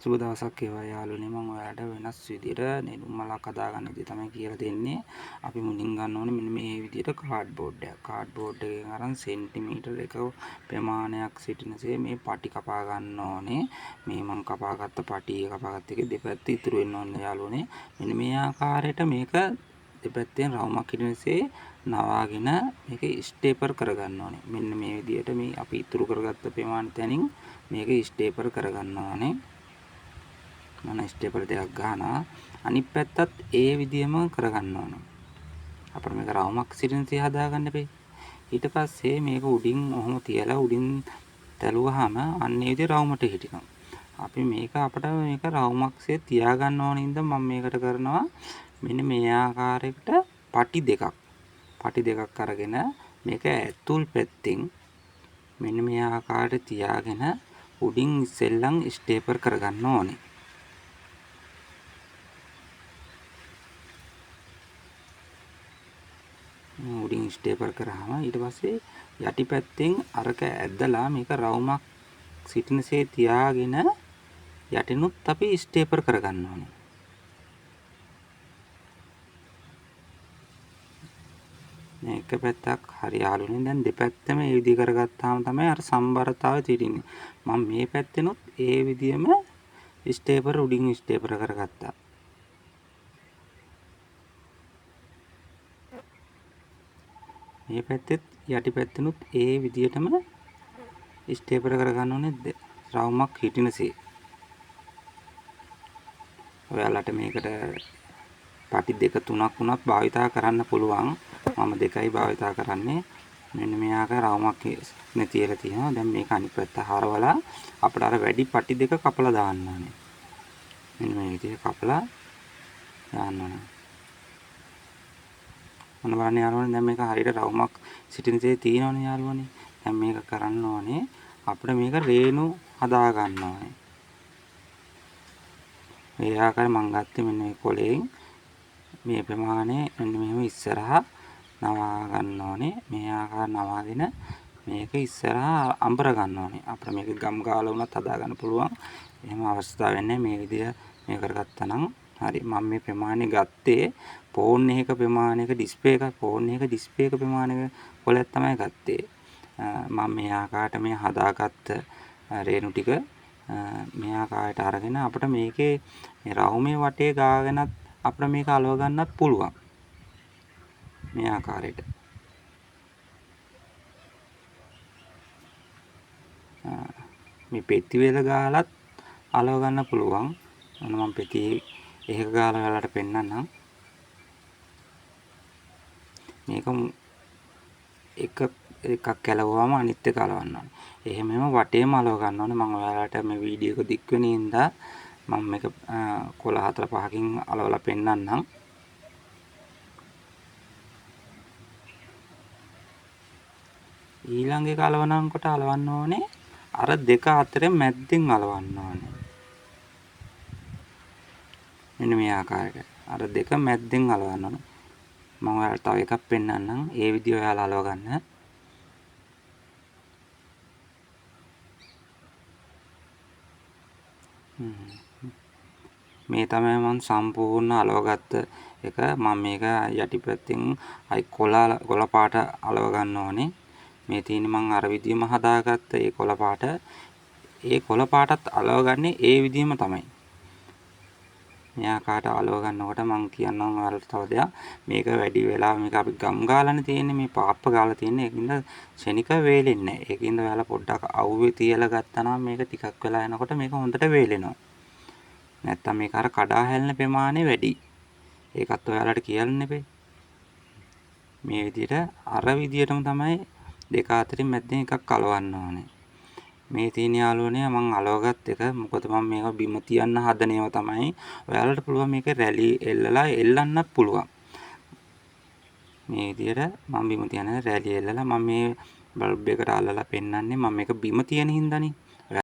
සුබ දවසක් වේවා යාළුවනේ. මම ඔයාලට වෙනස් විදියට නෙළුම් මලක් හදාගන්න විදිය තමයි කියලා දෙන්නේ. අපි මුලින් ගන්න ඕනේ මෙන්න මේ විදියට කාඩ්බෝඩ් එකක්. කාඩ්බෝඩ් එකෙන් අරන් සෙන්ටිමීටර් එක ප්‍රමාණයක් සිටිනසේ මේ පටි කපා ගන්න ඕනේ. මේ මම කපාගත්ත පටිය කපාගත්ත එකේ දෙපැත්ත ඉතුරු වෙන්න ඕනේ යාළුවනේ. මෙන්න මේ ආකාරයට මේක දෙපැත්තෙන් රවුමක් හිටිනසේ නවාගෙන මේක ස්ටේපර් කරගන්න ඕනේ. මෙන්න මේ විදියට මේ අපි ඉතුරු කරගත්ත ප්‍රමාණ තැනින් මේක ස්ටේපර් කරගන්න ඕනේ. මම ස්ටේපල් දෙකක් ගන්නවා. අනිත් පැත්තත් ඒ විදියම කරගන්න ඕන. අපිට මේක රවුමක් සිටිනසේ හදාගන්න බෑ. ඊට පස්සේ මේක උඩින් ඔහොම තියලා උඩින් තැලුවාම අන්න ඒ විදිය රවුමට හිටිනවා. අපි මේක අපිට මේක රවුමක්සේ තියාගන්න ඕන හින්දා මම මේකට කරනවා මෙන්න මේ ආකාරයකට පටි දෙකක් අරගෙන මේක ඇතුල් පැත්තෙන් මෙන්න මේ ආකාරයට තියාගෙන උඩින් ඉස්සෙල්ලම් ස්ටේපර් කරගන්න ඕනේ. උඩින් ස්ටේපර් කරාම ඊට පස්සේ යටිපැත්තෙන් අරක ඇදලා මේක රවුමක් සිටිනසේ තියාගෙන යටිනුත් අපි ස්ටේපර් කරගන්න ඕනේ. මේක පැත්තක් හරි යාළුවනේ. දැන් දෙපැත්තම මේ විදිහ කරගත්තාම තමයි අර සම්බරතාවය තියෙන්නේ. මම මේ පැත්තෙනුත් ඒ විදිහම ස්ටේපර් උඩින් ස්ටේපර් කරගත්තා. මේ පැත්තෙත් යටිපැත්තෙනුත් ඒ විදිහටම ස්ටේපර් කරගන්න ඕනේ රවුමක් හිටිනසේ. ඔයාලට මේකට පටි දෙක තුනක් වුණත් භාවිතා කරන්න පුළුවන්. මම දෙකයි භාවිතා කරන්නේ. මෙන්න මේ ආකාර රවුමක් නේ තියලා තියෙනවා. දැන් මේක අනිත් පැත්ත හරවලා අපිට අර වැඩි පටි දෙක කපලා දාන්න ඕනේ. මෙන්න මේ විදිහට කපලා දාන්න ඕනේ. මොන බලන්න යාළුවනේ දැන් මේක හරියට රවුමක් සිටිනසේ තියෙනවනේ යාළුවනේ. දැන් මේක කරන්න ඕනේ අපිට මේක රේණු හදා ගන්න ඕනේ. මේ ආකාරයෙන් මම ගත්තේ මෙන්න මේ කොලයෙන් මේ ප්‍රමාණය මෙන්න මෙහෙම ඉස්සරහා නවා ගන්න ඕනේ. මේ ආකාර නවාගෙන මේක ඉස්සරහා අඹර ගන්න ඕනේ. අපිට මේක ගම් ගාලා වුණත් හදා ගන්න පුළුවන්. එහෙම අවස්ථාවක් නැහැ. මේ විදිය මේ කරගත්තා නම් හරි. මම මේ ප්‍රමාණය ගත්තේ ෆෝන් එකක ප්‍රමාණයක ඩිස්ප්ලේ එක ප්‍රමාණයක කොලයක් තමයි ගත්තේ. මම මේ ආකාරයට මේ හදාගත්ත රේණු ටික මේ ආකාරයට අරගෙන අපිට මේකේ මේ රවුමේ වටේ ගාගෙනත් අපිට මේක අලව ගන්නත් පුළුවන්. මේ ආකාරයට. මේ පෙති වල ගාලත් අලව ගන්න පුළුවන්. මම පෙති එකක ගාලා ඔයාලට පෙන්නන්නම්. මේක එකක් කැලවුවාම අනිත් එක අලවන්න ඕනේ. එහෙමම වටේම අලව ගන්න ඕනේ. මම ඔයාලට මේ වීඩියෝ එක දික් වෙන හින්දා මම මේක කොළ 4-5කින් අලවලා පෙන්නන්නම්. ඊළඟ එක අලවනකොට අලවන්න ඕනේ අර දෙක අතරේ මැද්දෙන් අලවන්න ඕනේ. මෙන්න මේ ආකාරයට. අර දෙක මැද්දෙන් අලවන්න ඕනේ. මම ඔයාලට තව එකක් පෙන්නන්නම්. ඒ විදිහ ඔයාලා අලව ගන්න. මේ තමයි මම සම්පූර්ණ අලවගත්ත එක. මම මේක යටිපැත්තෙන් අයි කොළ පාට අලව ගන්න ඕනේ. මේ තියෙන්නේ මම අර විදිහම හදාගත්ත ඒ කොළ පාට. ඒ කොළ පාටත් අලව ගන්නේ ඒ විදිහම තමයි. මේ ආකාරයට අලව ගන්නකොට මම කියන්නම් ඔයාලට තව දෙයක්. මේක වැඩි වෙලා මේක අපි ගම් ගාලානේ තියෙන්නේ මේ පාප්ප ගාලා තියෙන්නේ. ඒකින්ද ශනික වේලෙන්නේ නැහැ. ඒකින්ද ඔයාලා පොඩ්ඩක් අවුවේ තියලා ගත්තා නම් මේක ටිකක් වෙලා යනකොට මේක හොඳට වේලෙනවා. නැත්තම් මේක අර කඩා හැලෙන ප්‍රමාණය වැඩි. ඒකත් ඔයාලට කියන්න එපේ. මේ විදිහට අර විදිහටම තමයි දෙක අතරින් මැද්දෙන් එකක් අලවන්න ඕනේ. මේ තියෙන යාළුවනේ මම අලවගත් එක. මොකද මම මේක බිම තියන්න හදන ඒවා තමයි. ඔයාලට පුළුවන් මේක රැලි එල්ලලා එල්ලන්නත් පුළුවන්. මේ විදිහට මම බිම තියන රැලි එල්ලලා මම මේ බල්බ් එකට අල්ලලා පෙන්නන්නේ. මම මේක බිම තියන හින්දානේ.